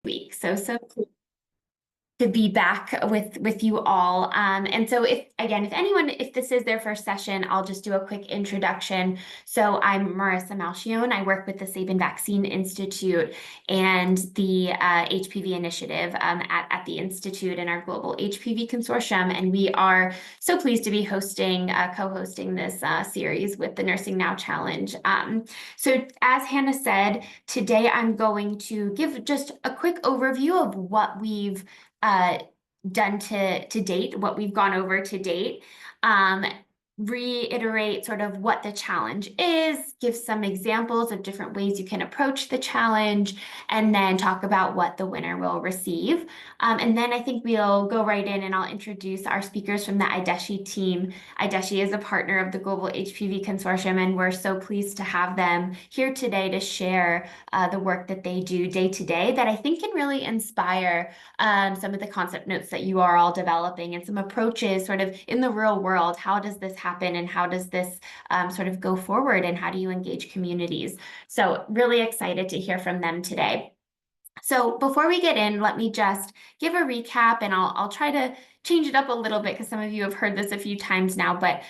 week. So cool to be back with you all. And so if this is their first session, I'll just do a quick introduction. So I'm Marissa Malchione. I work with the Sabin Vaccine Institute and the HPV initiative at the Institute and our global HPV consortium. And we are so pleased to be co-hosting this series with the Nursing Now Challenge. So as Hannah said, today I'm going to give just a quick overview of what we've done to date, what we've gone over to date, reiterate sort of what the challenge is, give some examples of different ways you can approach the challenge, and then talk about what the winner will receive. And then I think we'll go right in and I'll introduce our speakers from the IDESHI team. IDESHI is a partner of the Global HPV Consortium, and we're so pleased to have them here today to share the work that they do day to day that I think can really inspire some of the concept notes that you are all developing and some approaches sort of in the real world. How does this happen and how does this sort of go forward and how do you engage communities? So really excited to hear from them today. So before we get in, let me just give a recap and I'll try to change it up a little bit because some of you have heard this a few times now, but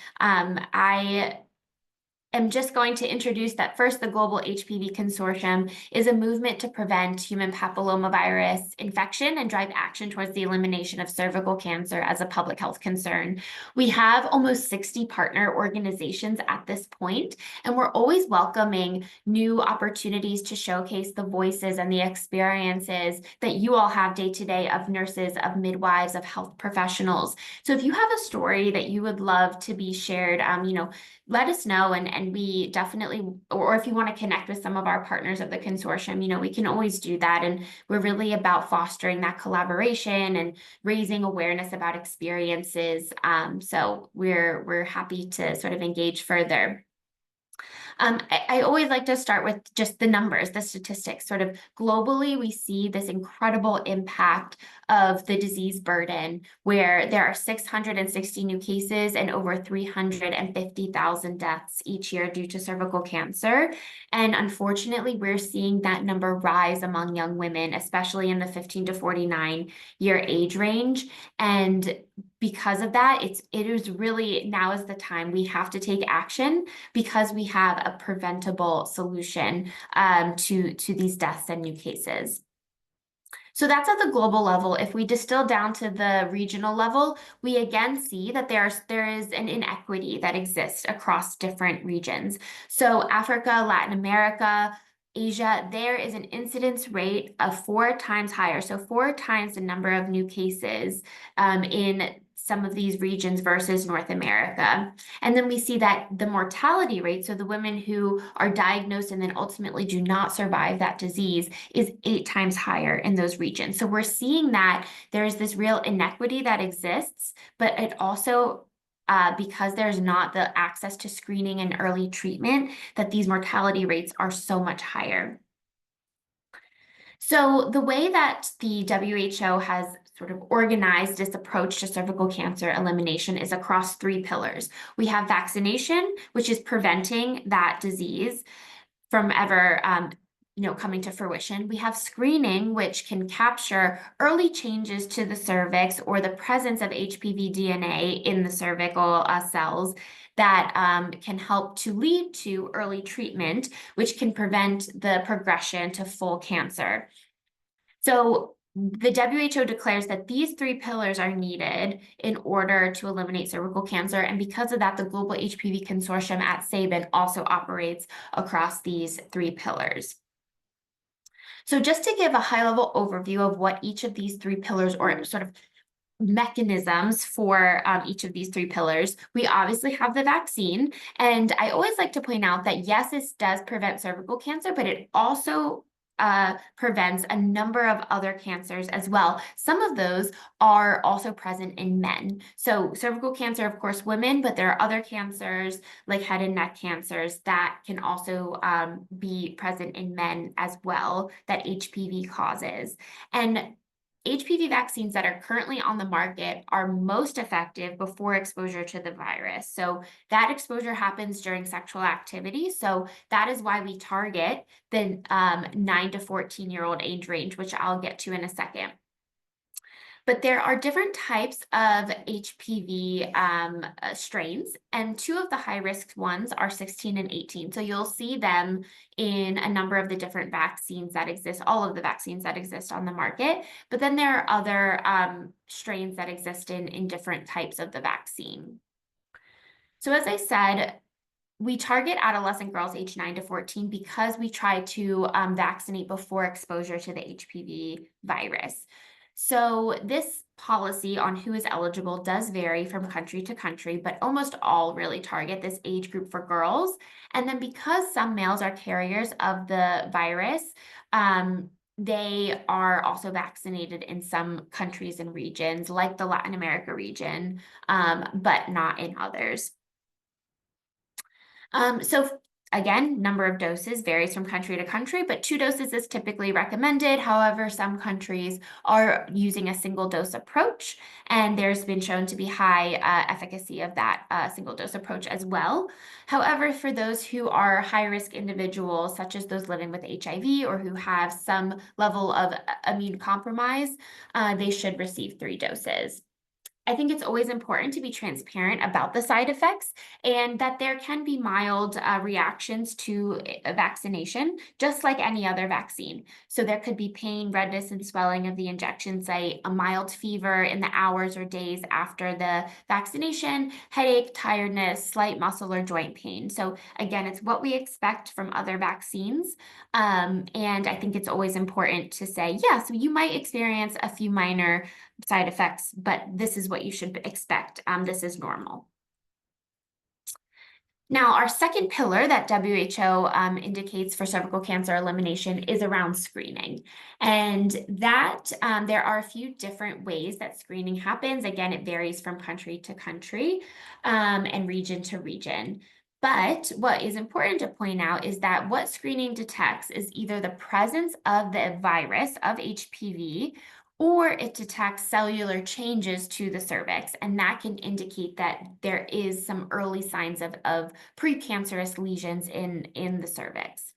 I'm just going to introduce that first, the Global HPV Consortium is a movement to prevent human papillomavirus infection and drive action towards the elimination of cervical cancer as a public health concern. We have almost 60 partner organizations at this point, and we're always welcoming new opportunities to showcase the voices and the experiences that you all have day to day of nurses, of midwives, of health professionals. So if you have a story that you would love to be shared, let us know, and we definitely, or if you want to connect with some of our partners of the consortium, we can always do that. And we're really about fostering that collaboration and raising awareness about experiences. So we're happy to sort of engage further. I always like to start with just the numbers, the statistics. Sort of globally, we see this incredible impact of the disease burden, where there are 660 new cases and over 350,000 deaths each year due to cervical cancer. And unfortunately, we're seeing that number rise among young women, especially in the 15 to 49 year age range. And because of that, it is really, now is the time we have to take action because we have a preventable solution to these deaths and new cases. So that's at the global level. If we distill down to the regional level, we again see that there is an inequity that exists across different regions. So Africa, Latin America, Asia, there is an incidence rate of 4 times higher. So 4 times the number of new cases in some of these regions versus North America. And then we see that the mortality rate, so the women who are diagnosed and then ultimately do not survive that disease, is 8 times higher in those regions. So we're seeing that there's this real inequity that exists, but it also because there's not the access to screening and early treatment, that these mortality rates are so much higher. So the way that the WHO has sort of organized its approach to cervical cancer elimination is across 3 pillars. We have vaccination, which is preventing that disease from ever coming to fruition. We have screening, which can capture early changes to the cervix or the presence of HPV DNA in the cervical cells that can help to lead to early treatment, which can prevent the progression to full cancer. So the WHO declares that these 3 pillars are needed in order to eliminate cervical cancer. And because of that, the Global HPV Consortium at Sabin also operates across these 3 pillars. So just to give a high-level overview of what each of these 3 pillars or sort of mechanisms for each of these 3 pillars, we obviously have the vaccine. And I always like to point out that yes, this does prevent cervical cancer, but it also prevents a number of other cancers as well. Some of those are also present in men. So cervical cancer, of course, women, but there are other cancers like head and neck cancers that can also be present in men as well that HPV causes. And HPV vaccines that are currently on the market are most effective before exposure to the virus. So that exposure happens during sexual activity. So that is why we target the 9 to 14-year-old age range, which I'll get to in a second. But there are different types of HPV strains, and two of the high-risk ones are 16 and 18. So you'll see them in a number of the different vaccines that exist, all of the vaccines that exist on the market. But then there are other strains that exist in different types of the vaccine. So as I said, we target adolescent girls age 9 to 14 because we try to vaccinate before exposure to the HPV virus. So this policy on who is eligible does vary from country to country, but almost all really target this age group for girls. And then because some males are carriers of the virus, they are also vaccinated in some countries and regions, like the Latin America region, but not in others. So again, number of doses varies from country to country, but 2 doses is typically recommended. However, some countries are using a single dose approach, and there's been shown to be high efficacy of that single dose approach as well. However, for those who are high-risk individuals, such as those living with HIV or who have some level of immune compromise, they should receive 3 doses. I think it's always important to be transparent about the side effects and that there can be mild reactions to a vaccination, just like any other vaccine. So there could be pain, redness, and swelling of the injection site, a mild fever in the hours or days after the vaccination, headache, tiredness, slight muscle or joint pain. So again, it's what we expect from other vaccines. And I think it's always important to say, yeah, so you might experience a few minor side effects, but this is what you should expect. This is normal. Now, our second pillar that WHO indicates for cervical cancer elimination is around screening. And that there are a few different ways that screening happens. Again, it varies from country to country and region to region. But what is important to point out is that what screening detects is either the presence of the virus of HPV, or it detects cellular changes to the cervix, and that can indicate that there is some early signs of precancerous lesions in the cervix.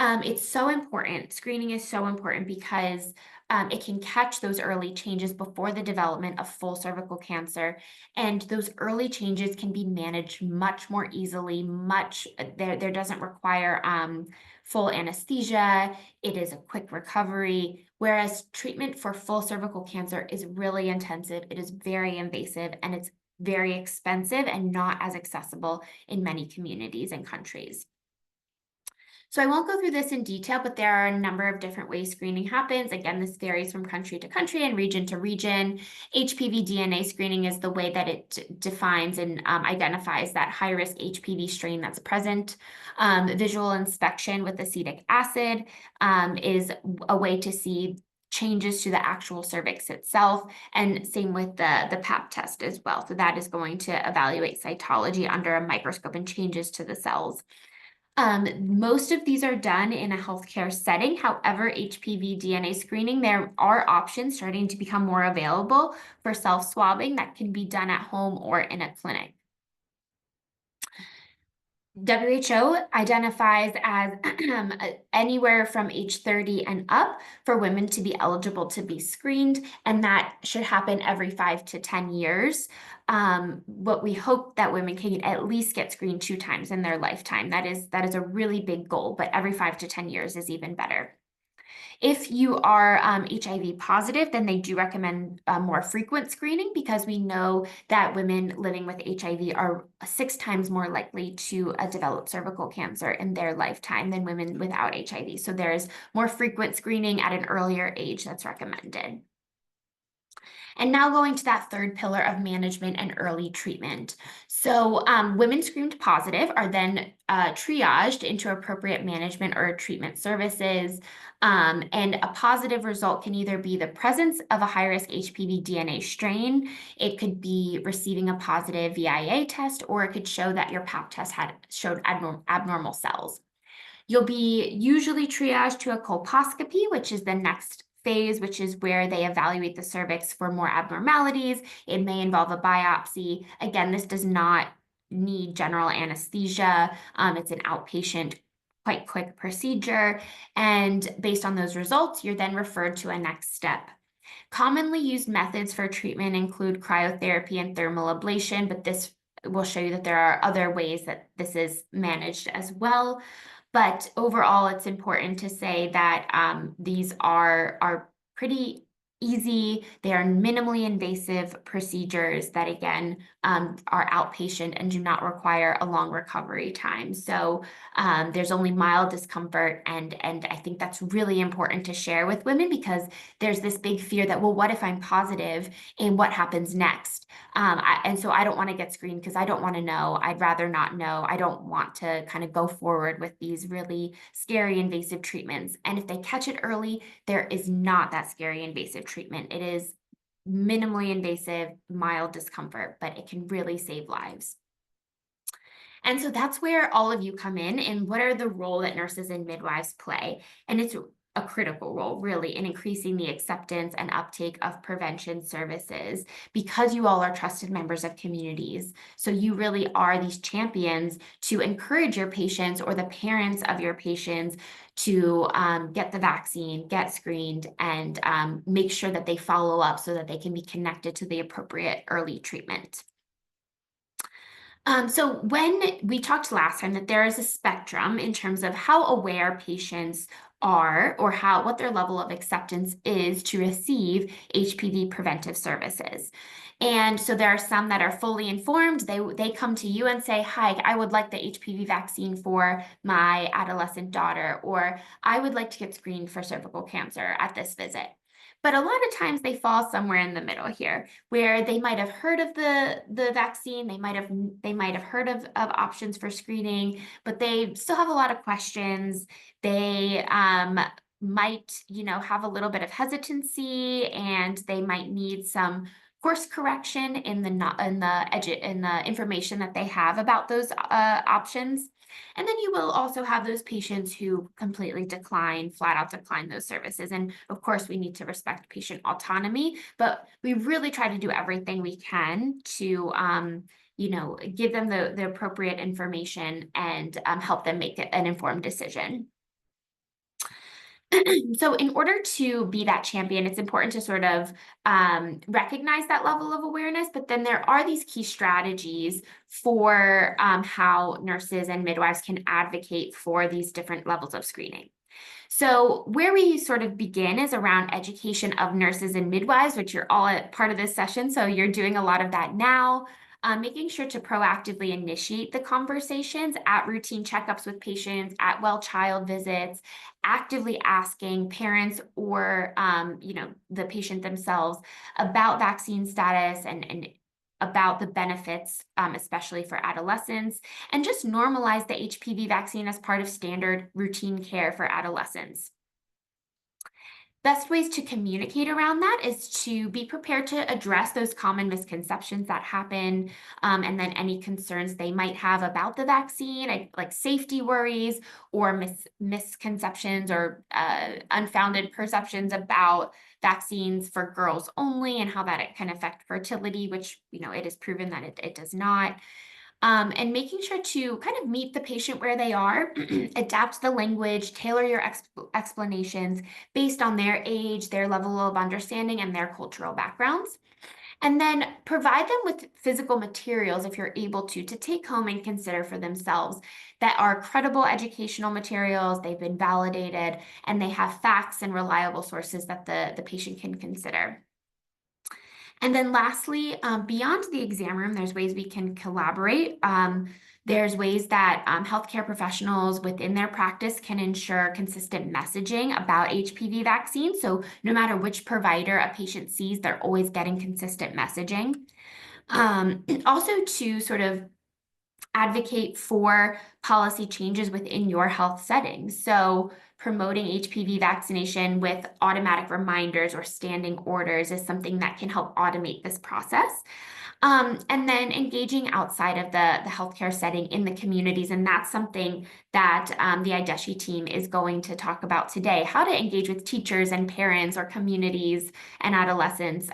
It's so important. Screening is so important because it can catch those early changes before the development of full cervical cancer. And those early changes can be managed much more easily, there doesn't require full anesthesia. It is a quick recovery, whereas treatment for full cervical cancer is really intensive. It is very invasive and it's very expensive and not as accessible in many communities and countries. So I won't go through this in detail, but there are a number of different ways screening happens. Again, this varies from country to country and region to region. HPV DNA screening is the way that it defines and identifies that high-risk HPV strain that's present. Visual inspection with acetic acid is a way to see changes to the actual cervix itself, and same with the Pap test as well. So that is going to evaluate cytology under a microscope and changes to the cells. Most of these are done in a healthcare setting. However, HPV DNA screening, there are options starting to become more available for self-swabbing that can be done at home or in a clinic. WHO identifies as anywhere from age 30 and up for women to be eligible to be screened, and that should happen every 5 to 10 years. But we hope that women can at least get screened 2 times in their lifetime. That is a really big goal, but every 5 to 10 years is even better. If you are HIV positive, then they do recommend more frequent screening because we know that women living with HIV are 6 times more likely to develop cervical cancer in their lifetime than women without HIV. So there's more frequent screening at an earlier age that's recommended. And now going to that third pillar of management and early treatment. So women screened positive are then triaged into appropriate management or treatment services. And a positive result can either be the presence of a high-risk HPV DNA strain, it could be receiving a positive VIA test, or it could show that your Pap test showed abnormal cells. You'll be usually triaged to a colposcopy, which is the next phase, which is where they evaluate the cervix for more abnormalities. It may involve a biopsy. Again, this does not need general anesthesia. It's an outpatient, quite quick procedure. And based on those results, you're then referred to a next step. Commonly used methods for treatment include cryotherapy and thermal ablation, but this will show you that there are other ways that this is managed as well. But overall, it's important to say that these are pretty easy. They are minimally invasive procedures that, again, are outpatient and do not require a long recovery time. So there's only mild discomfort, and I think that's really important to share with women, because there's this big fear that, well, what if I'm positive and what happens next? And so I don't want to get screened because I don't want to know. I'd rather not know. I don't want to kind of go forward with these really scary invasive treatments. And if they catch it early, there is not that scary invasive treatment. It is minimally invasive, mild discomfort, but it can really save lives. And so that's where all of you come in, and what are the role that nurses and midwives play. And it's a critical role, really, in increasing the acceptance and uptake of prevention services, because you all are trusted members of communities. So you really are these champions to encourage your patients or the parents of your patients to get the vaccine, get screened, and make sure that they follow up so that they can be connected to the appropriate early treatment. So when we talked last time that there is a spectrum in terms of how aware patients are, or what their level of acceptance is to receive HPV preventive services. And so there are some that are fully informed. They come to you and say, hi, I would like the HPV vaccine for my adolescent daughter, or I would like to get screened for cervical cancer at this visit. But a lot of times they fall somewhere in the middle here, where they might have heard of the vaccine, they might have heard of options for screening, but they still have a lot of questions. They might, have a little bit of hesitancy, and they might need some course correction in the information that they have about those options. And then you will also have those patients who completely flat out decline those services. And of course, we need to respect patient autonomy, but we really try to do everything we can to, give them the appropriate information and help them make an informed decision. So in order to be that champion, it's important to sort of recognize that level of awareness, but then there are these key strategies for how nurses and midwives can advocate for these different levels of screening. So where we sort of begin is around education of nurses and midwives, which you're all a part of this session, so you're doing a lot of that now. Making sure to proactively initiate the conversations at routine checkups with patients, at well child visits, actively asking parents or the patient themselves about vaccine status and about the benefits, especially for adolescents, and just normalize the HPV vaccine as part of standard routine care for adolescents. Best ways to communicate around that is to be prepared to address those common misconceptions that happen, and then any concerns they might have about the vaccine, like safety worries or misconceptions or unfounded perceptions about vaccines for girls only, and how that it can affect fertility, which it is proven that it does not. And making sure to kind of meet the patient where they are, adapt the language, tailor your explanations based on their age, their level of understanding, and their cultural backgrounds. And then provide them with physical materials, if you're able to take home and consider for themselves, that are credible educational materials, they've been validated, and they have facts and reliable sources that the patient can consider. And then lastly, beyond the exam room, there's ways we can collaborate. There's ways that healthcare professionals within their practice can ensure consistent messaging about HPV vaccine. So no matter which provider a patient sees, they're always getting consistent messaging. Also to sort of advocate for policy changes within your health settings. So promoting HPV vaccination with automatic reminders or standing orders is something that can help automate this process. And then engaging outside of the healthcare setting in the communities. And that's something that the IDESHI team is going to talk about today, how to engage with teachers and parents or communities and adolescents.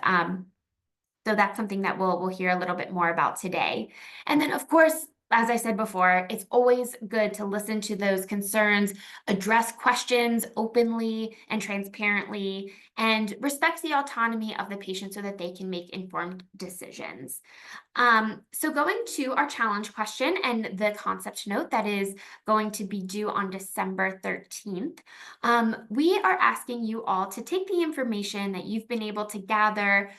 So that's something that we'll hear a little bit more about today. And then, of course, as I said before, it's always good to listen to those concerns, address questions openly and transparently, and respect the autonomy of the patient so that they can make informed decisions. So going to our challenge question and the concept note that is going to be due on December 13th, we are asking you all to take the information that you've been able to gather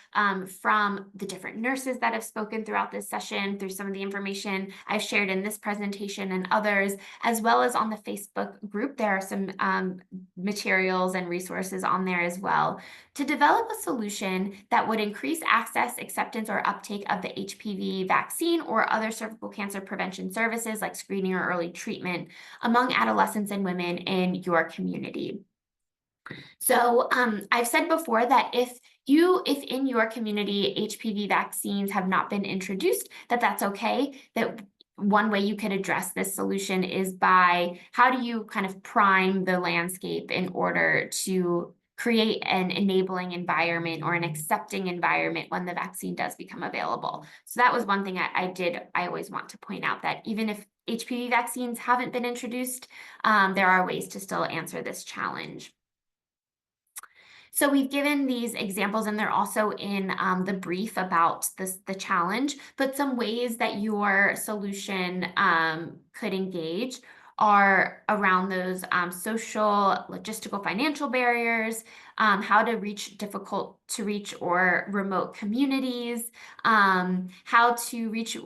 from the different nurses that have spoken throughout this session, through some of the information I've shared in this presentation and others, as well as on the Facebook group. There are some materials and resources on there as well, to develop a solution that would increase access, acceptance, or uptake of the HPV vaccine or other cervical cancer prevention services like screening or early treatment among adolescents and women in your community. So I've said before that if in your community HPV vaccines have not been introduced, that's okay. That one way you could address this solution is by how do you kind of prime the landscape in order to create an enabling environment or an accepting environment when the vaccine does become available. So that was one thing I always want to point out, that even if HPV vaccines haven't been introduced, there are ways to still answer this challenge. So we've given these examples, and they're also in the brief about the challenge, but some ways that your solution could engage are around those social, logistical, financial barriers, how to reach difficult to reach or remote communities, how to reach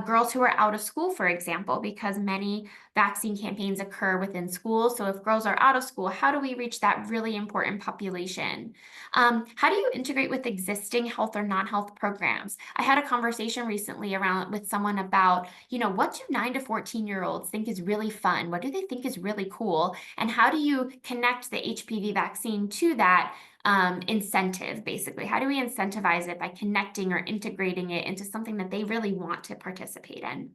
girls who are out of school, for example, because many vaccine campaigns occur within schools. So if girls are out of school, how do we reach that really important population? How do you integrate with existing health or non-health programs? I had a conversation recently with someone about, what do 9 to 14-year-olds think is really fun? What do they think is really cool? And how do you connect the HPV vaccine to that incentive, basically? How do we incentivize it by connecting or integrating it into something that they really want to participate in?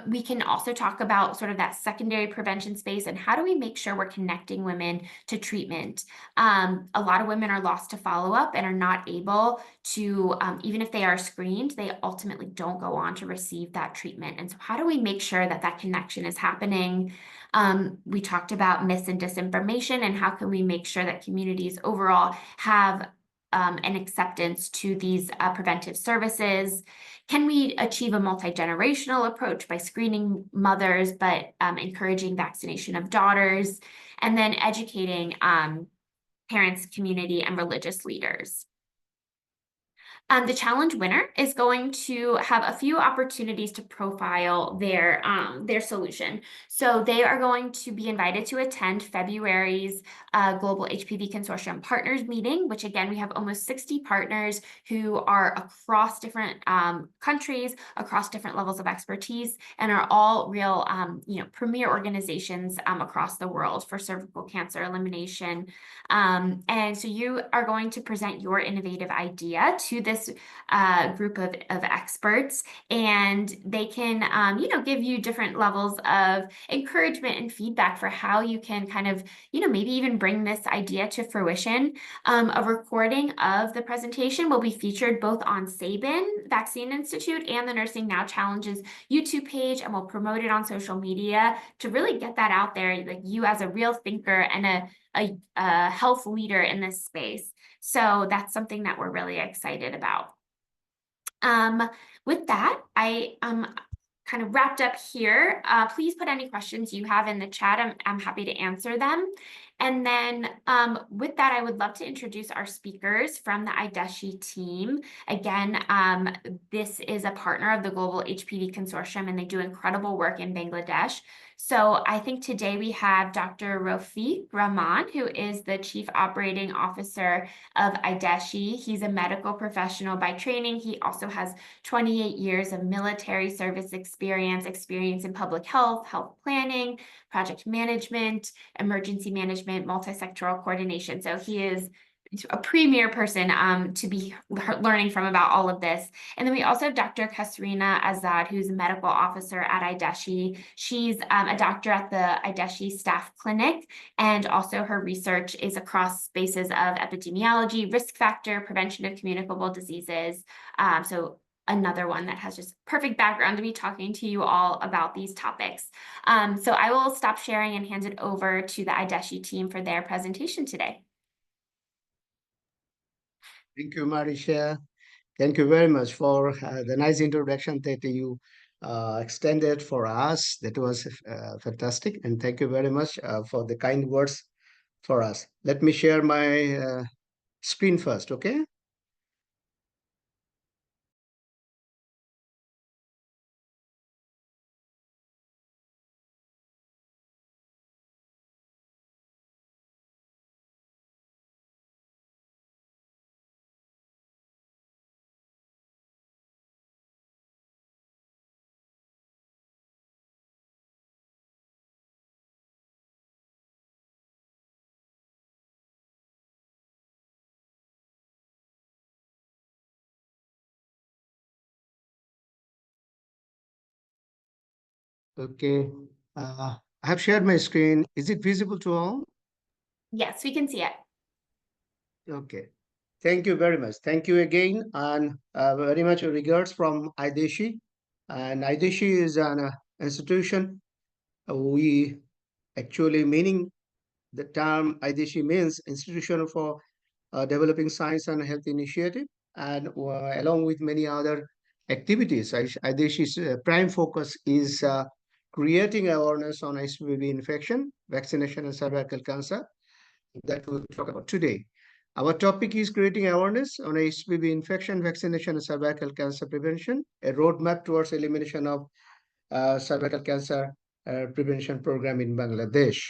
We can also talk about sort of that secondary prevention space and how do we make sure we're connecting women to treatment. A lot of women are lost to follow-up and are not able to, even if they are screened, they ultimately don't go on to receive that treatment. And so how do we make sure that that connection is happening? We talked about myths and disinformation, and how can we make sure that communities overall have an acceptance to these preventive services? Can we achieve a multi-generational approach by screening mothers, but encouraging vaccination of daughters, and then educating parents, community, and religious leaders? The challenge winner is going to have a few opportunities to profile their solution. So they are going to be invited to attend February's Global HPV Consortium Partners meeting, which again, we have almost 60 partners who are across different countries, across different levels of expertise, and are all real premier organizations across the world for cervical cancer elimination. And so you are going to present your innovative idea to this group of experts, and they can give you different levels of encouragement and feedback for how you can kind of maybe even bring this idea to fruition. A recording of the presentation will be featured both on Sabin Vaccine Institute and the Nursing Now Challenges YouTube page, and we'll promote it on social media to really get that out there, like you as a real thinker and a health leader in this space. So that's something that we're really excited about. With that, I kind of wrapped up here. Please put any questions you have in the chat. I'm happy to answer them. And then with that, I would love to introduce our speakers from the IDESHI team. Again, this is a partner of the Global HPV Consortium, and they do incredible work in Bangladesh. So I think today we have Dr. Rafiq Rahman, who is the Chief Operating Officer of IDESHI. He's a medical professional by training. He also has 28 years of military service experience in public health, health planning, project management, emergency management, multi-sectoral coordination. So he is a premier person to be learning from about all of this. And then we also have Dr. Kasrina Azad, who's a medical officer at IDESHI. She's a doctor at the IDESHI staff clinic, and also her research is across spaces of epidemiology, risk factor, prevention of communicable diseases. So another one that has just perfect background to be talking to you all about these topics. So I will stop sharing and hand it over to the IDESHI team for their presentation today. Thank you, Marisha. Thank you very much for the nice introduction that you extended for us. That was fantastic. And thank you very much for the kind words for us. Let me share my screen first, okay? Okay. I have shared my screen. Is it visible to all? Yes, we can see it. Okay. Thank you very much. Thank you again, and very much regards from IDESHI. And IDESHI is an institution. We actually meaning the term IDESHI means Institution for Developing Science and Health Initiative, and along with many other activities, IDESHI's prime focus is creating awareness on HPV infection, vaccination, and cervical cancer that we'll talk about today. Our topic is creating awareness on HPV infection, vaccination, and cervical cancer prevention, a roadmap towards elimination of cervical cancer prevention program in Bangladesh.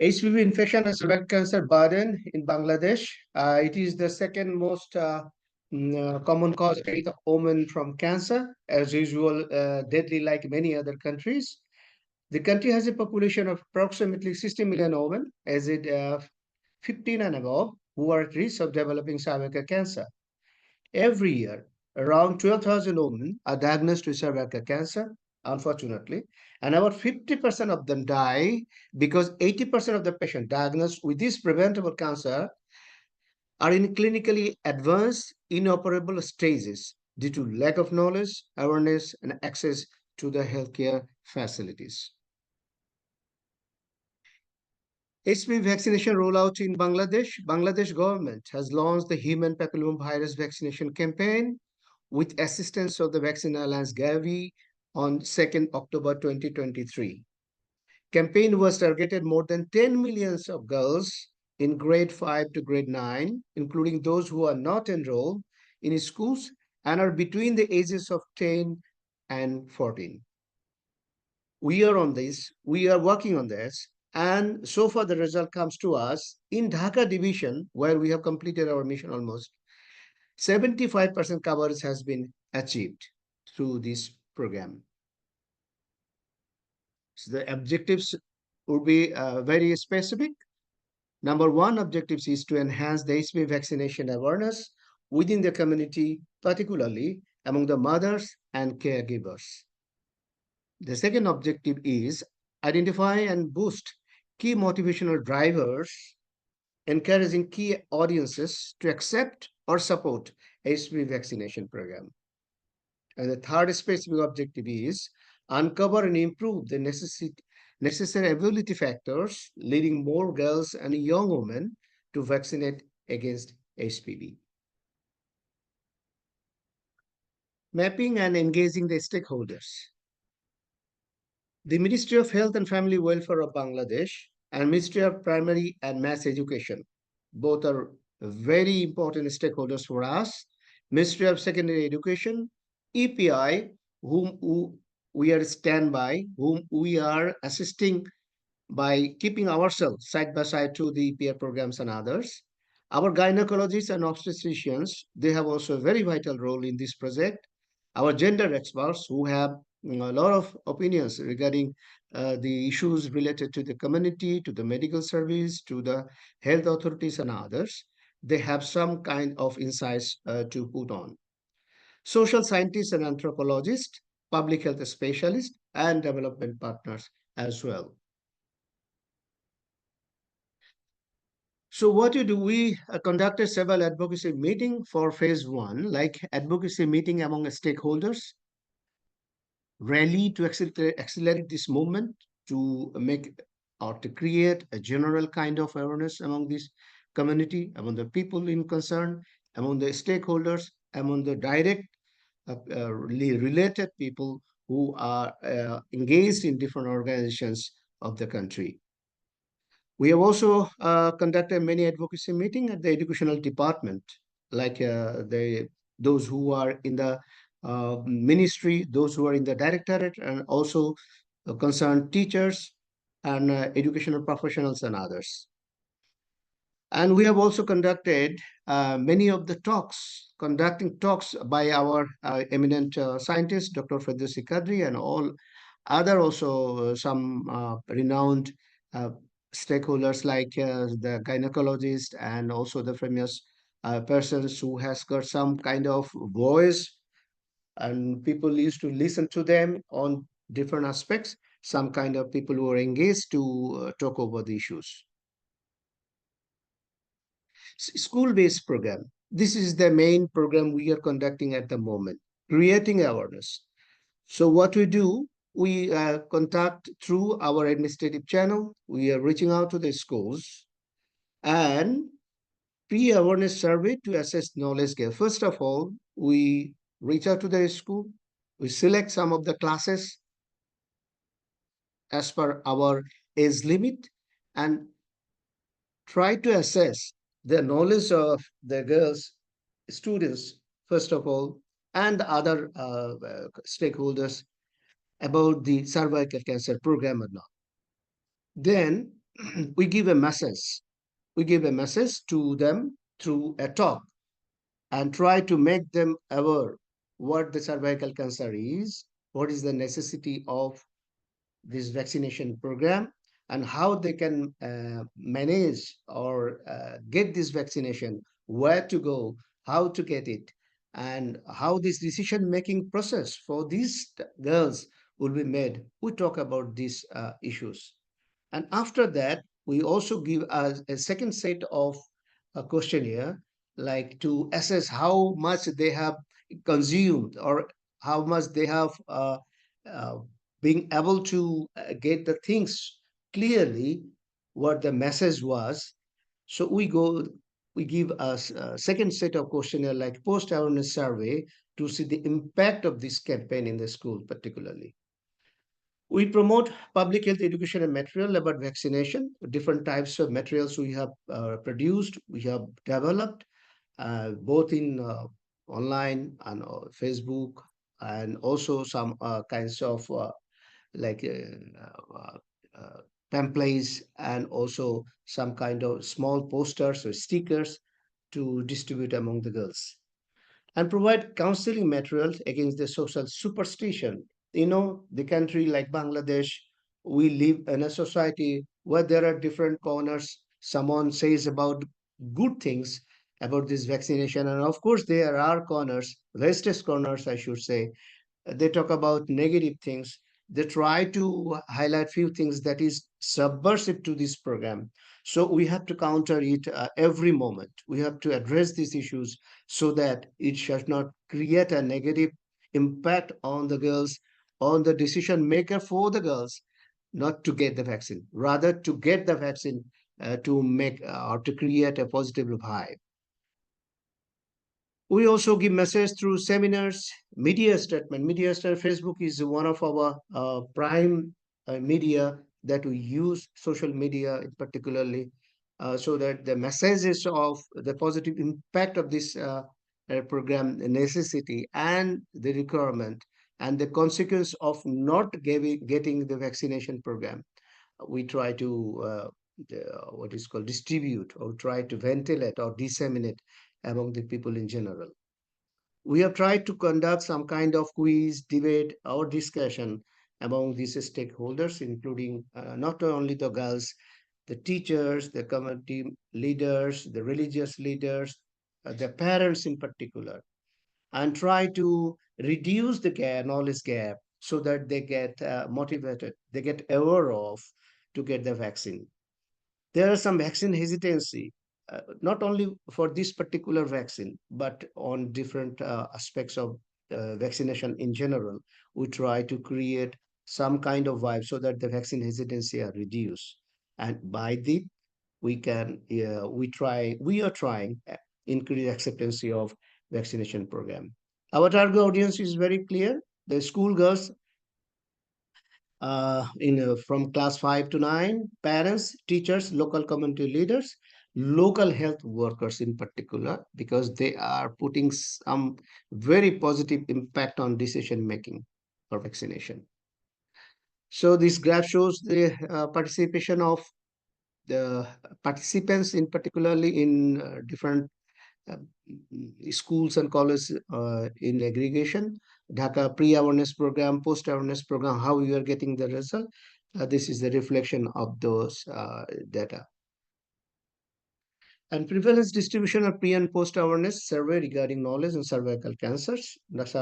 HPV infection and cervical cancer burden in Bangladesh. It is the second most common cause of death of women from cancer, as usual, deadly like many other countries. The country has a population of approximately 60 million women, as it 15 and above, who are at risk of developing cervical cancer. Every year, around 12,000 women are diagnosed with cervical cancer, unfortunately, and about 50% of them die because 80% of the patients diagnosed with this preventable cancer are in clinically advanced, inoperable stages due to lack of knowledge, awareness, and access to the healthcare facilities. HPV vaccination rollout in Bangladesh. Bangladesh government has launched the human papillomavirus vaccination campaign with assistance of the Vaccine Alliance Gavi on 2nd October 2023. Campaign was targeted more than 10 millions of girls in grade 5 to grade 9, including those who are not enrolled in schools and are between the ages of 10 and 14. We are on this, we are working on this, and so far the result comes to us in Dhaka division, where we have completed our mission almost. 75% coverage has been achieved through this program. So the objectives would be very specific. Number one objectives is to enhance the HPV vaccination awareness within the community, particularly among the mothers and caregivers. The second objective is identify and boost key motivational drivers, encouraging key audiences to accept or support HPV vaccination program. And the third specific objective is uncover and improve the necessary ability factors leading more girls and young women to vaccinate against HPV. Mapping and engaging the stakeholders. The Ministry of Health and Family Welfare of Bangladesh and Ministry of Primary and Mass Education, both are very important stakeholders for us. Ministry of Secondary Education, EPI, whom we are standby, whom we are assisting by keeping ourselves side by side to the peer programs and others. Our gynecologists and obstetricians, they have also a very vital role in this project. Our gender experts who have a lot of opinions regarding the issues related to the community, to the medical service, to the health authorities and others, they have some kind of insights to put on. Social scientists and anthropologists, public health specialists, and development partners as well. So what we do, we conducted several advocacy meeting for phase one, like advocacy meeting among stakeholders, rally to accelerate this movement, to make or to create a general kind of awareness among this community, among the people in concern, among the stakeholders, among the direct related people who are engaged in different organizations of the country. We have also conducted many advocacy meetings at the educational department, like those who are in the ministry, those who are in the directorate, and also concerned teachers and educational professionals and others. And we have also conducted many of the talks, conducting talks by our eminent scientists, Dr. Ferdowsi Kadri, and all other also some renowned uh, stakeholders like the gynecologist and also the famous persons who has got some kind of voice, and people used to listen to them on different aspects, some kind of people who are engaged to talk over the issues. School-based program. This is the main program we are conducting at the moment, creating awareness. So what we do, we contact through our administrative channel. We are reaching out to the schools and pre-awareness survey to assess knowledge gap. First of all, we reach out to the school. We select some of the classes as per our age limit and try to assess the knowledge of the girls, students, first of all, and other stakeholders about the cervical cancer program or not. Then we give a message. We give a message to them through a talk and try to make them aware what the cervical cancer is, what is the necessity of this vaccination program, and how they can manage or get this vaccination, where to go, how to get it, and how this decision making process for these girls will be made. We talk about these issues. And after that, we also give a second set of a questionnaire, like to assess how much they have consumed or how much they have uh, being able to get the things clearly, what the message was. So we give a second set of questionnaire like post-awareness survey to see the impact of this campaign in the school particularly. We promote public health education and material about vaccination. Different types of materials we have produced, we have developed, both in online and Facebook, and also some kinds of like pamphlets and also some kind of small posters or stickers to distribute among the girls and provide counseling materials against the social superstition. The country like Bangladesh, we live in a society where there are different corners. Someone says about good things about this vaccination, and of course, there are corners, racist corners, I should say, they talk about negative things. They try to highlight few things that is subversive to this program. So we have to counter it every moment. We have to address these issues so that it shall not create a negative impact on the girls, on the decision maker for the girls, not to get the vaccine, rather to get the vaccine to make or to create a positive vibe. We also give message through seminars, media statement. Media statement, Facebook is one of our prime media, that we use social media particularly, so that the messages of the positive impact of this program necessity and the requirement and the consequence of not getting the vaccination program, we try to what is called distribute or try to ventilate or disseminate among the people in general. We have tried to conduct some kind of quiz, debate, or discussion among these stakeholders, including not only the girls, the teachers, the community leaders, the religious leaders, the parents in particular, and try to reduce the knowledge gap so that they get motivated, they get aware of to get the vaccine. There are some vaccine hesitancy, not only for this particular vaccine, but on different aspects of vaccination in general. We try to create some kind of vibe so that the vaccine hesitancy are reduced. And by this, we are trying increase acceptance of vaccination program. Our target audience is very clear. The school girls from class 5 to 9, parents, teachers, local community leaders, local health workers in particular, because they are putting some very positive impact on decision making for vaccination. So this graph shows the participation of the participants in particularly in different uh, schools and colleges in aggregation, Dhaka pre-awareness program, post-awareness program, how you are getting the result. This is the reflection of those data. And prevalence distribution of pre and post-awareness survey regarding knowledge and cervical cancers. That's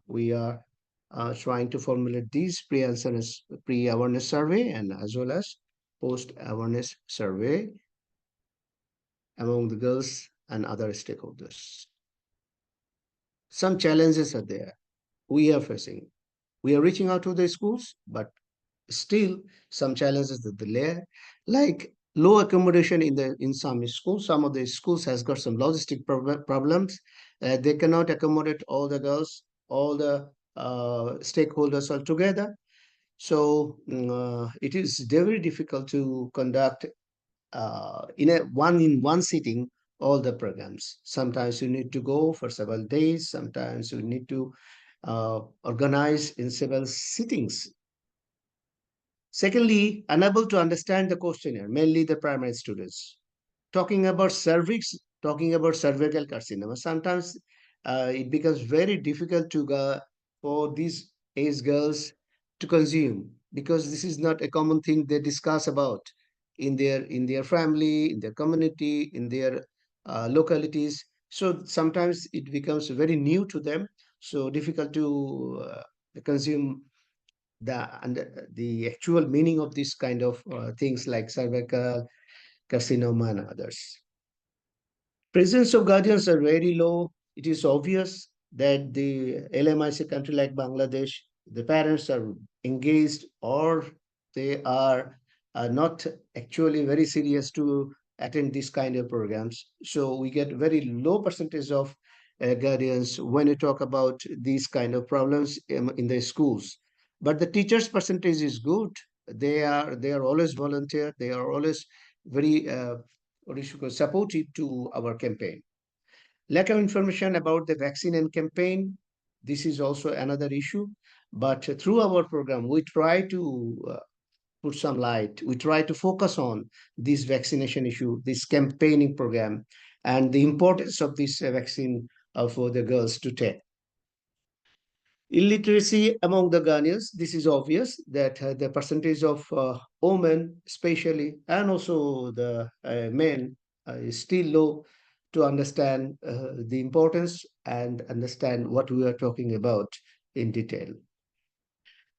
we are trying to formulate these pre-awareness survey and as well as post-awareness survey among the girls and other stakeholders. Some challenges are there we are facing. We are reaching out to the schools, but still some challenges that the layer, like low accommodation in some schools. Some of the schools has got some logistic problems. They cannot accommodate all the girls, all the stakeholders all together. So it is very difficult to conduct in one sitting all the programs. Sometimes you need to go for several days. Sometimes you need to organize in several sittings. Secondly, unable to understand the questionnaire, mainly the primary students. Talking about cervix, talking about cervical carcinoma, sometimes it becomes very difficult to go for these age girls to consume because this is not a common thing they discuss about in their family, in their community, in their localities. So sometimes it becomes very new to them, so difficult to consume the actual meaning of this kind of things like cervical carcinoma and others. Presence of guardians are very low. It is obvious that the LMIC country like Bangladesh, the parents are engaged or they are not actually very serious to attend this kind of programs. So we get very low percentage of guardians when you talk about these kind of problems in the schools. But the teachers' percentage is good. They are always volunteer. They are always very what is supportive to our campaign. Lack of information about the vaccine and campaign, this is also another issue. But through our program, we try to put some light. We try to focus on this vaccination issue, this campaigning program, and the importance of this vaccine for the girls to take. Illiteracy among the Ghanaians, this is obvious that the percentage of women, especially, and also the men, is still low to understand the importance and understand what we are talking about in detail.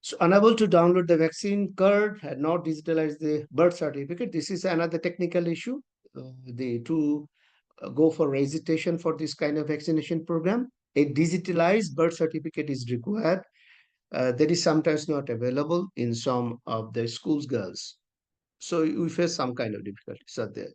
So, unable to download the vaccine card, had not digitalized the birth certificate. This is another technical issue. To go for registration for this kind of vaccination program, a digitalized birth certificate is required. That is sometimes not available in some of the schools girls. So we face some kind of difficulties out there.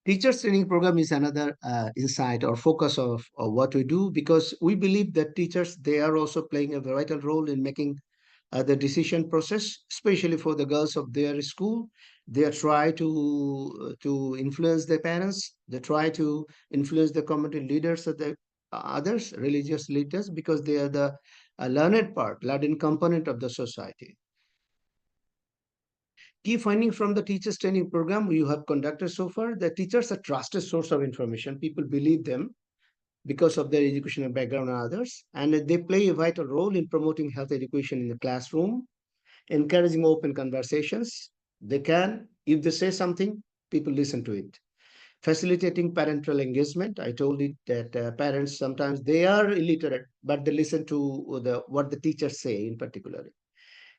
Teachers training program is another insight or focus of what we do because we believe that teachers, they are also playing a vital role in making the decision process, especially for the girls of their school. They try to influence their parents. They try to influence the community leaders of the others, religious leaders, because they are the learned component of the society. Key finding from the teachers training program you have conducted so far: the teachers are trusted source of information. People believe them because of their educational background and others, and they play a vital role in promoting health education in the classroom, encouraging open conversations. They can, if they say something, people listen to it. Facilitating parental engagement. I told it that parents sometimes they are illiterate, but they listen to the what the teachers say in particular.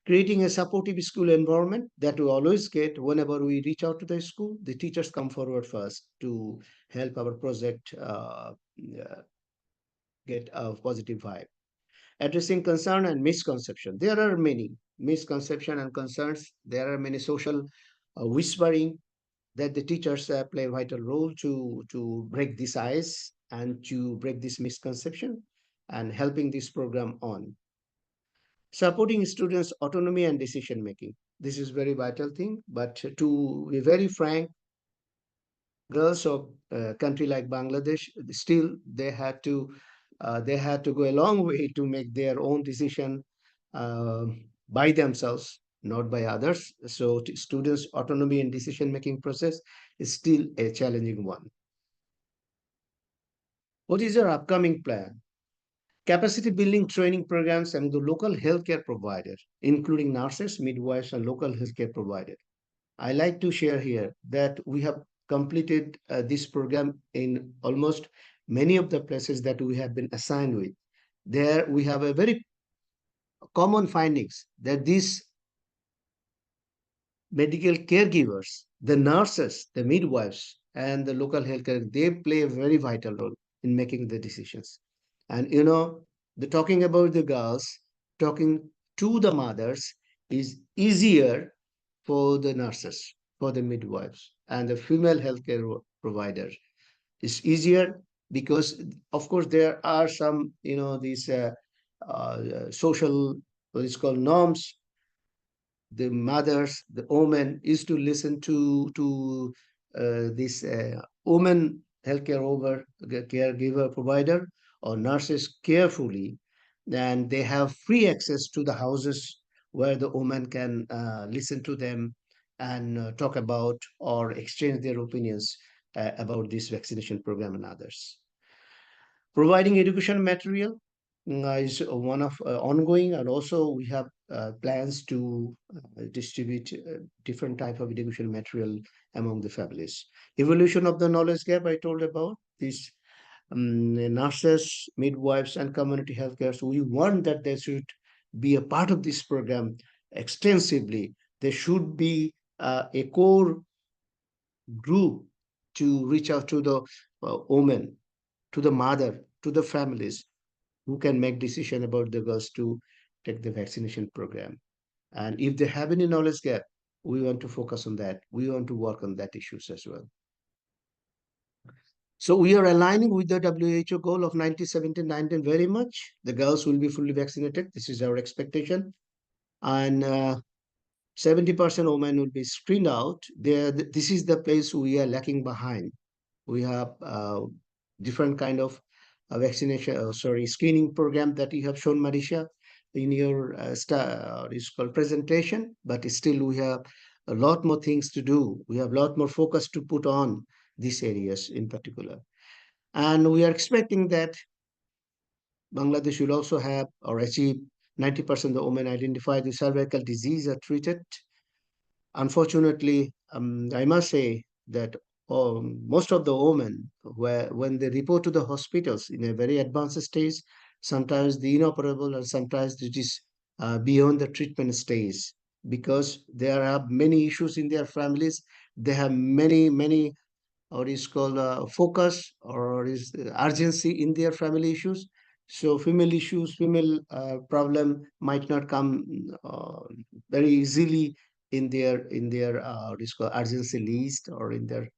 Creating a supportive school environment that we always get whenever we reach out to the school. The teachers come forward first to help our project get a positive vibe. Addressing concern and misconception. There are many misconception and concerns. There are many social whispering that the teachers play a vital role to break this ice and to break this misconception and helping this program on. Supporting students' autonomy and decision making. This is very vital thing. But to be very frank, girls of a country like Bangladesh, still they had to go a long way to make their own decision uh, by themselves, not by others. So students' autonomy and decision-making process is still a challenging one. What is your upcoming plan? Capacity building training programs and the local healthcare provider, including nurses, midwives, and local healthcare provider. I like to share here that we have completed this program in almost many of the places that we have been assigned with. There we have a very common findings that these medical caregivers, the nurses, the midwives, and the local healthcare, they play a very vital role in making the decisions. And the talking about the girls, talking to the mothers is easier for the nurses, for the midwives, and the female healthcare provider. It's easier because, of course, there are some, these social, what is called norms. The mothers, the women, is to listen to this woman healthcare over caregiver provider or nurses carefully, and they have free access to the houses where the woman can listen to them and talk about or exchange their opinions about this vaccination program and others. Providing education material is one of ongoing, and also we have plans to distribute different type of education material among the families. Evolution of the knowledge gap I told about these nurses, midwives, and community healthcare. So we want that they should be a part of this program extensively. They should be a core group to reach out to the women, to the mother, to the families who can make decision about the girls to take the vaccination program. And if they have any knowledge gap, we want to focus on that. We want to work on that issues as well. So we are aligning with the WHO goal of 90-17-19 very much. The girls will be fully vaccinated. This is our expectation. And 70% women will be screened out. This is the place we are lacking behind. We have different kind of screening program that you have shown, Marisha, in your it's called presentation, but still we have a lot more things to do. We have a lot more focus to put on these areas in particular. And we are expecting that Bangladesh will also have or achieve 90% of the women identified with cervical disease are treated. Unfortunately, I must say that most of the women, when they report to the hospitals in a very advanced stage, sometimes the inoperable and sometimes it is beyond the treatment stage because there are many issues in their families. They have many or is called focus or is urgency in their family issues. So female problem might not come very easily in their what is called urgency list or in their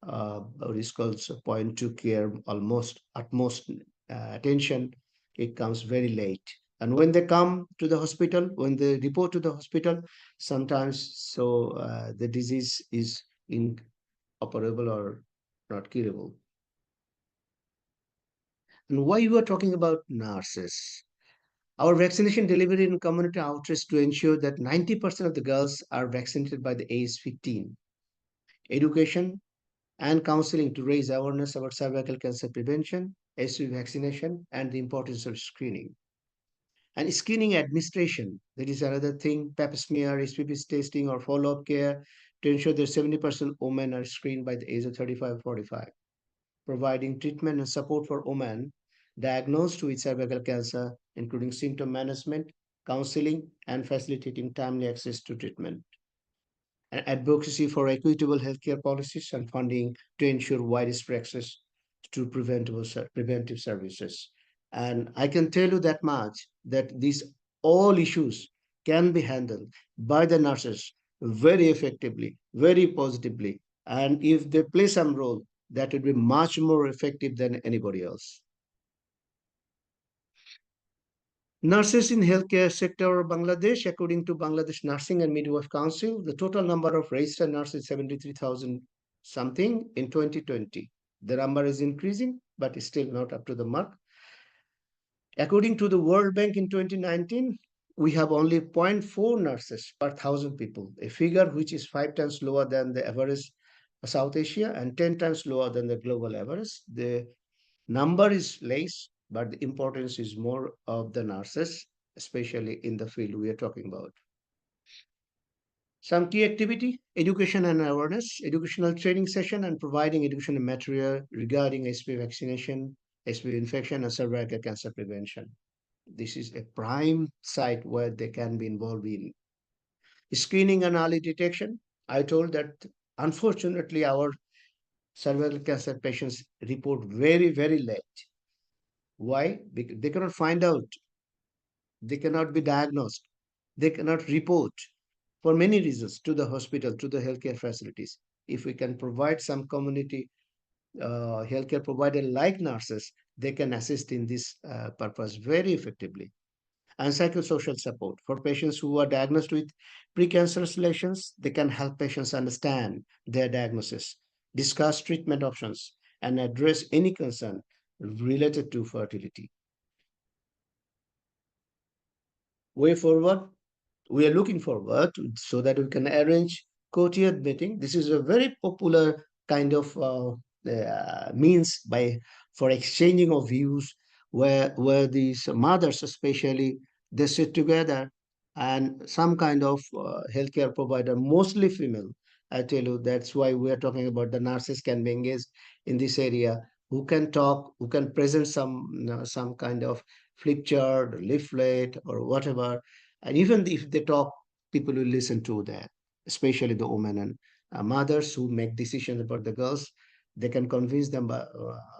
what is called point to care almost utmost attention. It comes very late. And when they come to the hospital, when they report to the hospital, sometimes the disease is inoperable or not curable. And why you are talking about nurses? Our vaccination delivery in community outreach to ensure that 90% of the girls are vaccinated by the age 15. Education and counseling to raise awareness about cervical cancer prevention, HPV vaccination, and the importance of screening. And screening administration, that is another thing, pap smear, HPV testing, or follow-up care to ensure that 70% women are screened by the age of 35-45. Providing treatment and support for women diagnosed with cervical cancer, including symptom management, counseling, and facilitating timely access to treatment. And advocacy for equitable healthcare policies and funding to ensure widespread access to preventive services. And I can tell you that much that these all issues can be handled by the nurses very effectively, very positively. And if they play some role, that would be much more effective than anybody else. Nurses in healthcare sector of Bangladesh, according to Bangladesh Nursing and Midwife Council, the total number of registered nurses is 73,000 something in 2020. The number is increasing, but it's still not up to the mark. According to the World Bank in 2019, we have only zero point 0.4 nurses per 1,000 people, a figure which is 5 times lower than the average of South Asia and 10 times lower than the global average. The number is less, but the importance is more of the nurses, especially in the field we are talking about. Some key activity, education and awareness, educational training session and providing educational material regarding HPV vaccination, HPV infection and cervical cancer prevention. This is a prime site where they can be involved in. Screening and early detection. I told that unfortunately our cervical cancer patients report very, very late. Why? Because they cannot find out, they cannot be diagnosed, they cannot report for many reasons to the hospital, to the healthcare facilities. If we can provide some community healthcare provider like nurses, they can assist in this purpose very effectively. And psychosocial support for patients who are diagnosed with precancerous lesions, they can help patients understand their diagnosis, discuss treatment options, and address any concern related to fertility. Way forward, we are looking forward so that we can arrange co-tiered meeting. This is a very popular kind of means by for exchanging of views, where these mothers especially they sit together and some kind of healthcare provider, mostly female. I tell you that's why we are talking about the nurses can be engaged in this area, who can talk, who can present some kind of flip chart, leaflet, or whatever, and even if they talk, people will listen to that, especially the women and mothers who make decisions about the girls. They can convince them,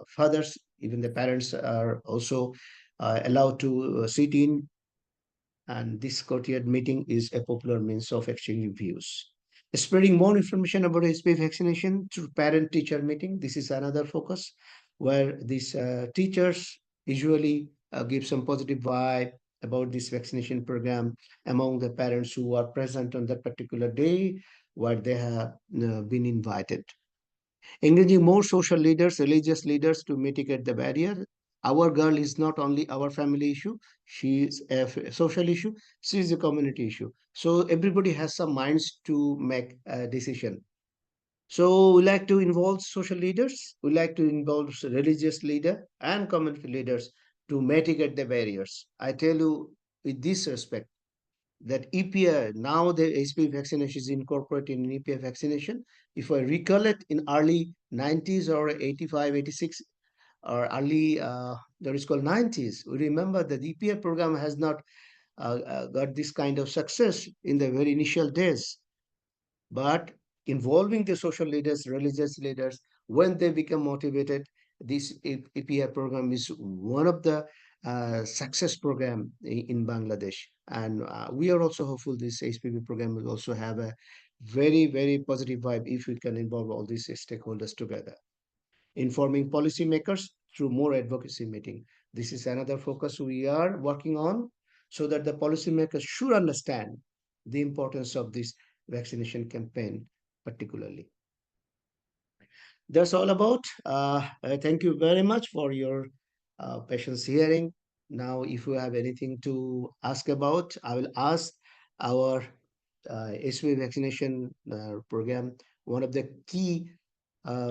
fathers, even the parents are also allowed to sit in. And this courtyard meeting is a popular means of exchanging views. Spreading more information about HPV vaccination through parent-teacher meeting. This is another focus where these teachers usually give some positive vibe about this vaccination program among the parents who are present on that particular day where they have been invited. Engaging more social leaders, religious leaders to mitigate the barrier. Our girl is not only our family issue, she is a social issue, she is a community issue. So everybody has some minds to make a decision. So we like to involve social leaders, we like to involve religious leader and community leaders to mitigate the barriers. I tell you with this respect, that EPI, now the HPV vaccination is incorporated in EPI vaccination. If I recall it in early 90s or 85, 86, or early, that is called 90s, we remember that the EPI program has not got this kind of success in the very initial days. But involving the social leaders, religious leaders, when they become motivated, this API program is one of the success program in Bangladesh. And we are also hopeful this HPV program will also have a very, very positive vibe if we can involve all these stakeholders together. Informing policymakers through more advocacy meeting. This is another focus we are working on. so that the policymakers should understand the importance of this vaccination campaign particularly. That's all about. Thank you very much for your patience hearing. Now, if you have anything to ask about, I will ask our HPV vaccination program, one of the key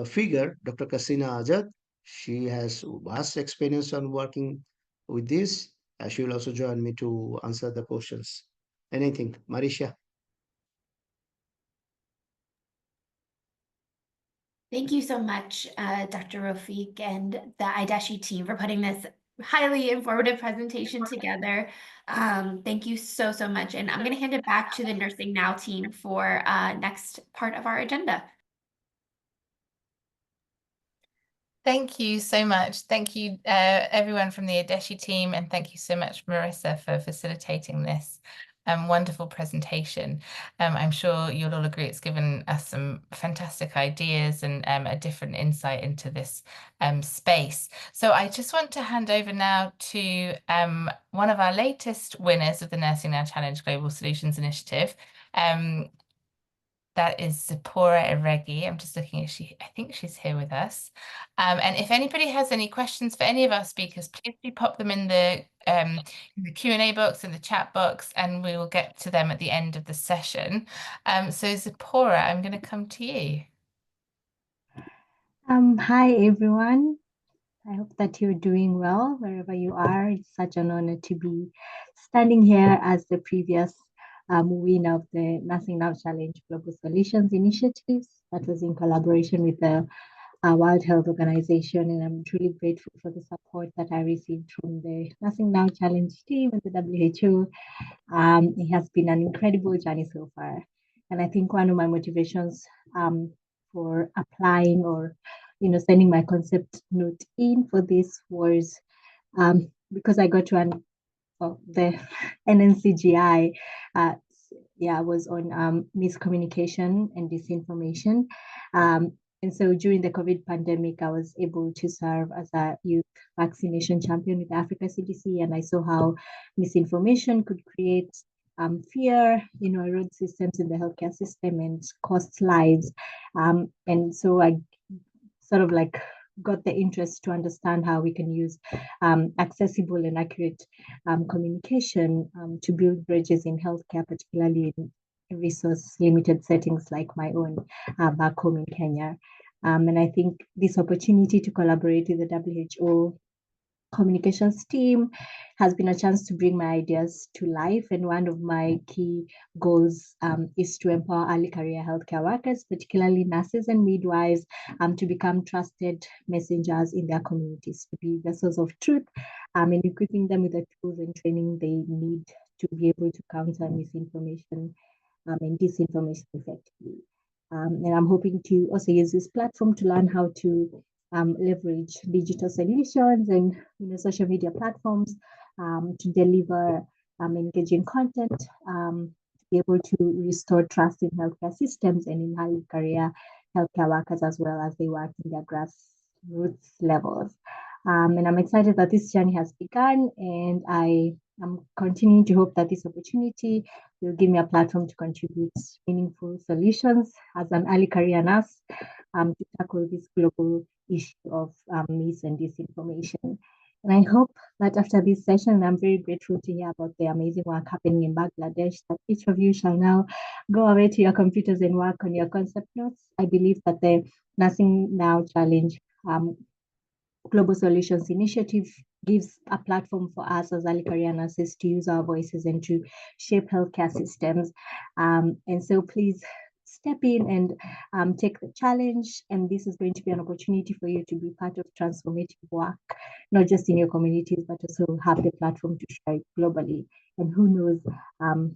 figure, Dr. Kasina Azad. She has vast experience on working with this. She will also join me to answer the questions. Anything, Marisha? Thank you so much, Dr. Rafiq and the IDASHI team for putting this highly informative presentation together. Thank you so, so much. And I'm going to hand it back to the Nursing Now team for next part of our agenda. Thank you so much. Thank you, everyone from the Adeshi team, and thank you so much, Marissa, for facilitating this wonderful presentation. I'm sure you'll all agree it's given us some fantastic ideas and a different insight into this space. So I just want to hand over now to one of our latest winners of the Nursing Now Challenge Global Solutions Initiative. That is Zipporah Iregi. I'm just looking at I think she's here with us. And if anybody has any questions for any of our speakers, please do pop them in the Q&A box, in the chat box, and we will get to them at the end of the session. So Zipporah, I'm going to come to you. Hi, everyone. I hope that you're doing well wherever you are. It's such an honor to be standing here as the previous winner of the Nursing Now Challenge Global Solutions Initiatives that was in collaboration with the World Health Organization. And I'm truly grateful for the support that I received from the Nursing Now Challenge team and the WHO. It has been an incredible journey so far. And I think one of my motivations for applying or sending my concept note in for this was because I got to the NNCGI was on miscommunication and disinformation. And so during the COVID pandemic, I was able to serve as a youth vaccination champion with Africa CDC, and I saw how misinformation could create fear, erode systems in the healthcare system and cost lives. And so I sort of got the interest to understand how we can use accessible and accurate communication to build bridges in healthcare, particularly in resource limited settings like my own back home in Kenya. And I think this opportunity to collaborate with the WHO communications team has been a chance to bring my ideas to life. And one of my key goals is to empower early career healthcare workers, particularly nurses and midwives, to become trusted messengers in their communities, to be vessels of truth, and equipping them with the tools and training they need to be able to counter misinformation and disinformation effectively. And I'm hoping to also use this platform to learn how to leverage digital solutions and social media platforms to deliver engaging content, to be able to restore trust in healthcare systems and in early career healthcare workers as well as they work in their grassroots levels. And I'm excited that this journey has begun, and I'm continuing to hope that this opportunity will give me a platform to contribute meaningful solutions as an early career nurse to tackle this global issue of mis and disinformation. And I hope that after this session, I'm very grateful to hear about the amazing work happening in Bangladesh, that each of you shall now go away to your computers and work on your concept notes. I believe that the Nursing Now Challenge Global Solutions Initiative gives a platform for us as early career nurses to use our voices and to shape healthcare systems. And so please step in and take the challenge. And this is going to be an opportunity for you to be part of transformative work, not just in your communities, but also have the platform to share it globally. And who knows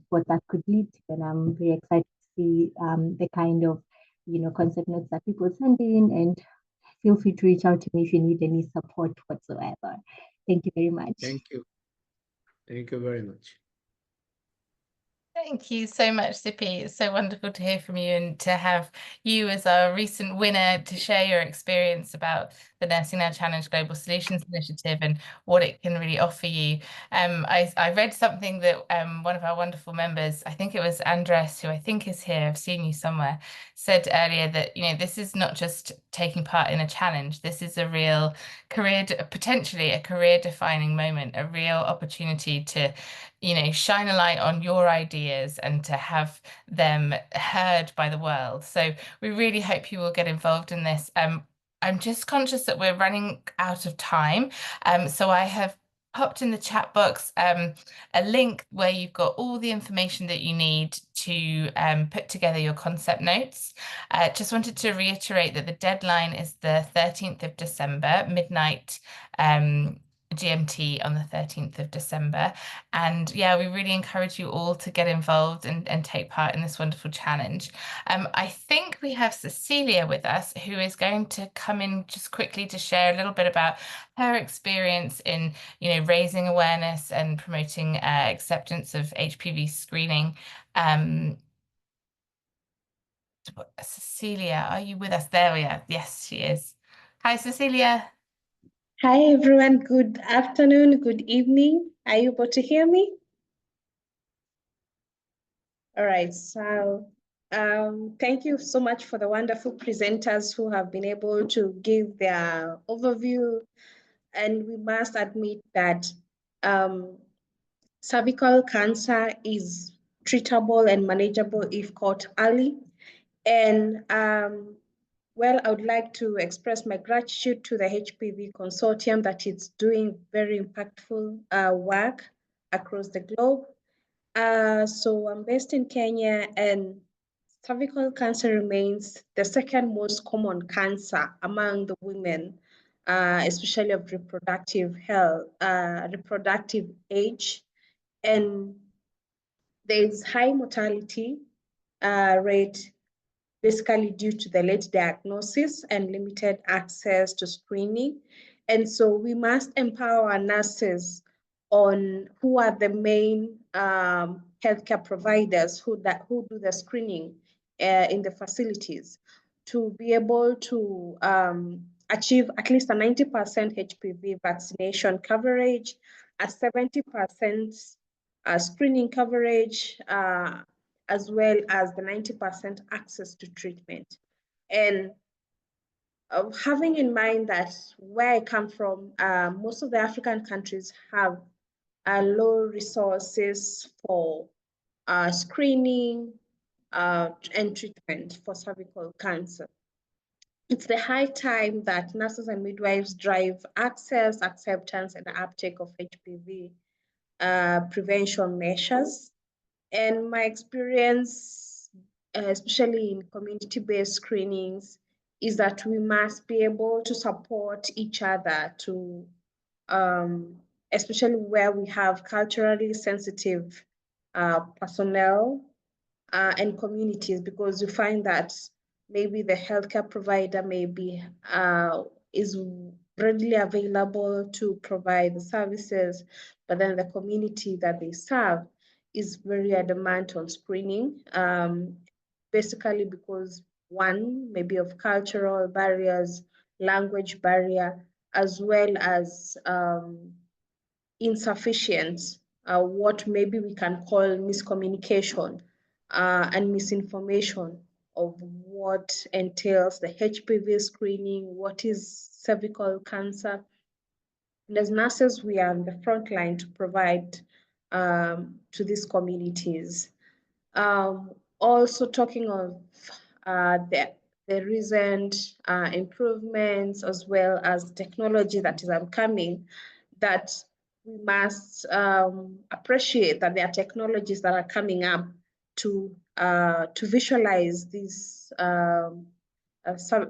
what that could lead to. And I'm very excited to see the kind of concept notes that people send in, and feel free to reach out to me if you need any support whatsoever. Thank you very much. Thank you. Thank you very much. Thank you so much, Sippy. It's so wonderful to hear from you and to have you as our recent winner to share your experience about the Nursing Now Challenge Global Solutions Initiative and what it can really offer you. I read something that one of our wonderful members, I think it was Andres, who I think is here, I've seen you somewhere, said earlier that, you know, this is not just taking part in a challenge. This is a real potentially a career-defining moment, a real opportunity to, you know, shine a light on your ideas and to have them heard by the world. So we really hope you will get involved in this. I'm just conscious that we're running out of time. So I have popped in the chat box a link where you've got all the information that you need to put together your concept notes. Just wanted to reiterate that the deadline is the 13th of December, midnight GMT on the 13th of December. And yeah, we really encourage you all to get involved and take part in this wonderful challenge. I think we have Cecilia with us, who is going to come in just quickly to share a little bit about her experience in, you know, raising awareness and promoting acceptance of HPV screening. Cecilia, are you with us? There we are. Yes, she is. Hi, Cecilia. Hi, everyone. Good afternoon, good evening. Are you able to hear me? All right, so thank you so much for the wonderful presenters who have been able to give their overview. And we must admit that cervical cancer is treatable and manageable if caught early. And well, I would like to express my gratitude to the HPV Consortium that it's doing very impactful work across the globe. So I'm based in Kenya, and cervical cancer remains the second most common cancer among the women, especially of reproductive health, reproductive age. And there's high mortality rate basically due to the late diagnosis and limited access to screening. And so we must empower our nurses on who are the main healthcare providers who do the screening in the facilities to be able to achieve at least a 90% HPV vaccination coverage, a 70% screening coverage, as well as the 90% access to treatment. And having in mind that where I come from, most of the African countries have low resources for screening and treatment for cervical cancer. It's the high time that nurses and midwives drive access, acceptance, and uptake of HPV prevention measures. And my experience, especially in community-based screenings, is that we must be able to support each other to, especially where we have culturally sensitive personnel and communities, because you find that maybe the healthcare provider maybe is readily available to provide the services, but then the community that they serve is very adamant on screening, basically because one, maybe of cultural barriers, language barrier, as well as insufficient, what maybe we can call miscommunication and misinformation of what entails the HPV screening, what is cervical cancer. And as nurses, we are on the front line to provide to these communities. Also talking of the recent improvements as well as technology that is upcoming, that we must appreciate that there are technologies that are coming up to visualize these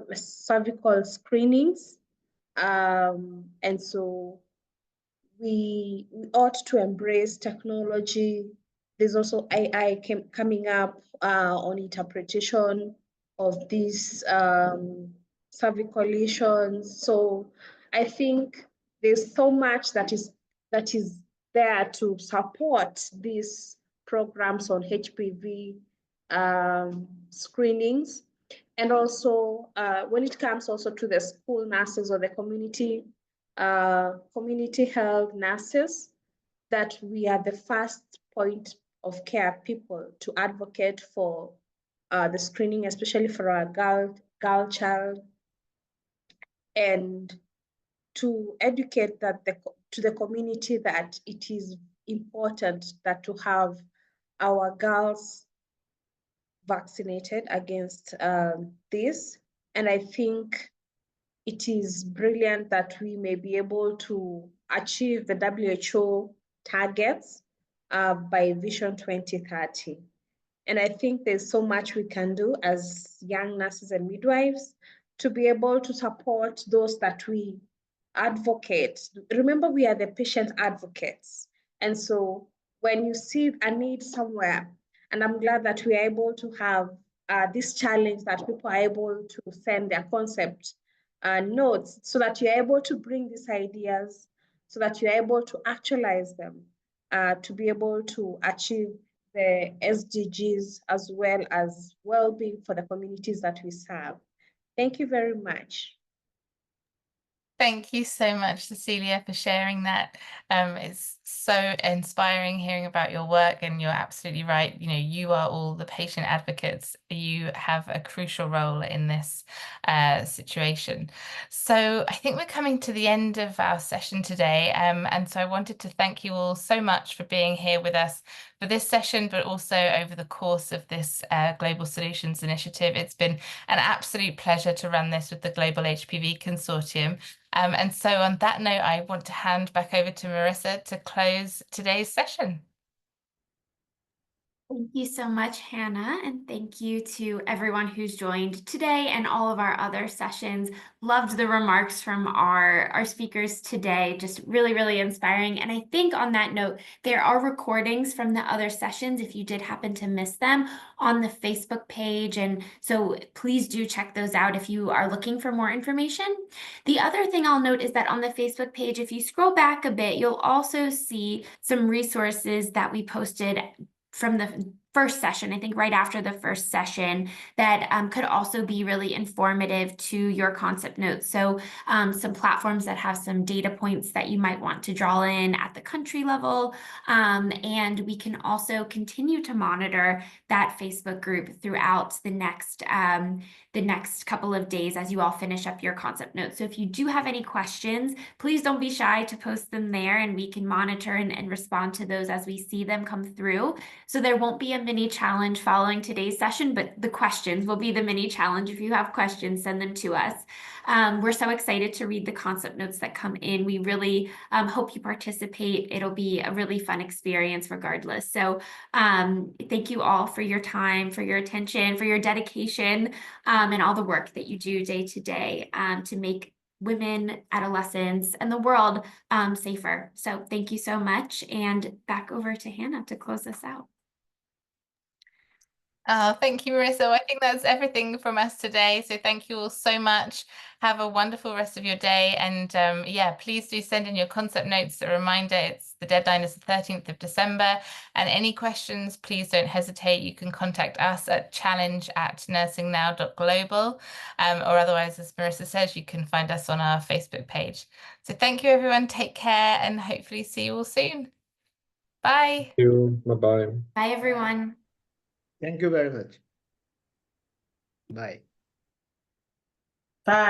cervical screenings. And so we ought to embrace technology. There's also AI coming up on interpretation of these cervical lesions. So I think there's so much that is there to support this programs on HPV screenings. And also when it comes also to the school nurses or the community health nurses, that we are the first point of care people to advocate for the screening, especially for our girl child, and to educate to the community that it is important that to have our girls vaccinated against this. And I think it is brilliant that we may be able to achieve the WHO targets by Vision 2030. And I think there's so much we can do as young nurses and midwives to be able to support those that we advocate. Remember, we are the patient advocates. And so when you see a need somewhere, and I'm glad that we are able to have this challenge that people are able to send their concept notes so that you're able to bring these ideas, so that you're able to actualize them, to be able to achieve the SDGs as well as well-being for the communities that we serve. Thank you very much. Thank you so much, Cecilia, for sharing that. It's so inspiring hearing about your work, and you're absolutely right. You know, you are all the patient advocates. You have a crucial role in this situation. So I think we're coming to the end of our session today. And so I wanted to thank you all so much for being here with us for this session, but also over the course of this Global Solutions Initiative. It's been an absolute pleasure to run this with the Global HPV Consortium. And so on that note, I want to hand back over to Marissa to close today's session. Thank you so much, Hannah, and thank you to everyone who's joined today and all of our other sessions. Loved the remarks from our speakers today, just really, really inspiring. And I think on that note, there are recordings from the other sessions if you did happen to miss them on the Facebook page. And so please do check those out if you are looking for more information. The other thing I'll note is that on the Facebook page, if you scroll back a bit, you'll also see some resources that we posted from the first session, I think right after the first session, that could also be really informative to your concept notes. So some platforms that have some data points that you might want to draw in at the country level. And we can also continue to monitor that Facebook group throughout the next couple of days as you all finish up your concept notes. So if you do have any questions, please don't be shy to post them there, and we can monitor and respond to those as we see them come through. So there won't be a mini challenge following today's session, but the questions will be the mini challenge. If you have questions, send them to us. We're so excited to read the concept notes that come in. We really hope you participate. It'll be a really fun experience regardless. So thank you all for your time, for your attention, for your dedication, and all the work that you do day to day to make women, adolescents, and the world safer. So thank you so much. And back over to Hannah to close us out. Thank you, Marissa. I think that's everything from us today. So thank you all so much. Have a wonderful rest of your day. And yeah, please do send in your concept notes. A reminder, the deadline is the 13th of December. And any questions, please don't hesitate. You can contact us at challenge@nursingnow.global. Or otherwise, as Marissa says, you can find us on our Facebook page. So thank you, everyone. Take care and hopefully see you all soon. Bye. Thank you. Bye-bye. Bye, everyone. Thank you very much. Bye. Bye.